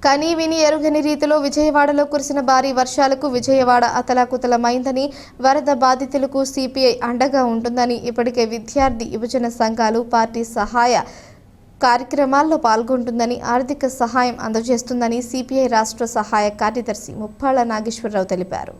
కానీ విని ఎరుగని రీతిలో విజయవాడలో కురిసిన భారీ వర్షాలకు విజయవాడ అతలాకుతలమైందని, వరద బాధితులకు సిపిఐ అండగా ఉంటుందని, ఇప్పటికే విద్యార్థి యువజన సంఘాలు పార్టీ సహాయ కార్యక్రమాల్లో పాల్గొంటుందని, ఆర్థిక సహాయం అందజేస్తుందని సిపిఐ రాష్ట్ర సహాయ కార్యదర్శి ముప్పాళ్ల నాగేశ్వరరావు తెలిపారు.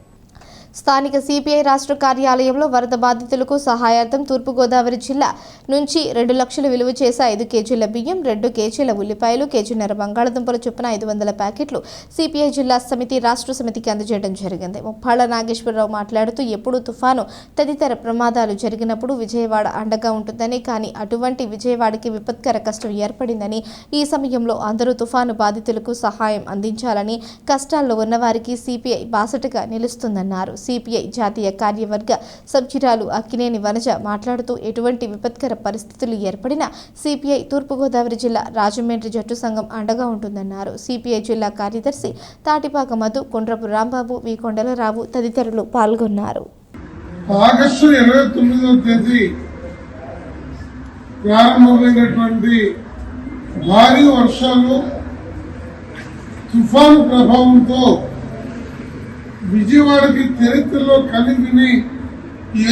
స్థానిక సిపిఐ రాష్ట్ర కార్యాలయంలో వరద బాధితులకు సహాయార్థం తూర్పుగోదావరి జిల్లా నుంచి 2 లక్షలు విలువ చేసే 5 కేజీల బియ్యం, 2 కేజీల ఉల్లిపాయలు, కేజీన్నర బంగాళదుంపల చొప్పున 500 ప్యాకెట్లు సిపిఐ జిల్లా సమితి రాష్ట్ర సమితికి అందజేయడం జరిగింది. ముప్పాళ్ల నాగేశ్వరరావు మాట్లాడుతూ, ఎప్పుడు తుఫాను తదితర ప్రమాదాలు జరిగినప్పుడు విజయవాడ అండగా ఉంటుందని, కానీ అటువంటి విజయవాడకి విపత్కర కష్టం ఏర్పడిందని, ఈ సమయంలో అందరూ తుఫాను బాధితులకు సహాయం అందించాలని, కష్టాల్లో ఉన్నవారికి సిపిఐ బాసటగా నిలుస్తుందన్నారు. సిపిఐ జాతీయ కార్యవర్గ సభ్యురాలు అక్కినేని వనజ మాట్లాడుతూ, ఎటువంటి విపత్కర పరిస్థితులు ఏర్పడినా సిపిఐ తూర్పుగోదావరి జిల్లా రాజమండ్రి జట్టు సంఘం అండగా ఉంటుందన్నారు. సిపిఐ జిల్లా కార్యదర్శి తాటిపాక మధు, కొండ్రపు రాంబాబు, వి కొండలరావు తదితరులు పాల్గొన్నారు. ఆగస్టు 29వ తేదీ ప్రారంభమైనటువంటి భారీ వర్షాలు, తుఫాను ప్రభావంతో విజయవాడకి చరిత్రలో కలిగిని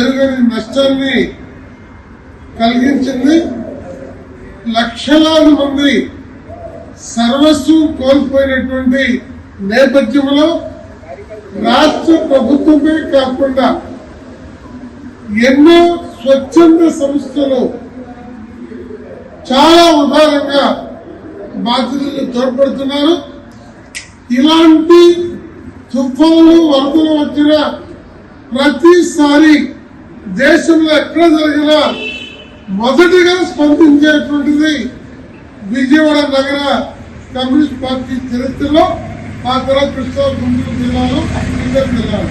ఎరుగని నష్టాన్ని కలిగించింది. లక్షలాది మంది సర్వస్వం కోల్పోయినటువంటి నేపథ్యంలో రాష్ట్ర ప్రభుత్వమే కాకుండా ఎన్నో స్వచ్ఛంద సంస్థలు చాలా ఉదారంగా బాధితులకు తోడ్పడుతున్నారు. ఇలాంటి తుఫాను వరదలు వచ్చిన ప్రతిసారి దేశంలో ఎక్కడ జరిగినా మొదటిగా స్పందించేటువంటిది విజయవాడ నగర కమ్యూనిస్ట్ పార్టీ చరిత్రలో, ఆ తర్వాత కృష్ణా గుంటూరు జిల్లాలో, ఇతర జిల్లాలో.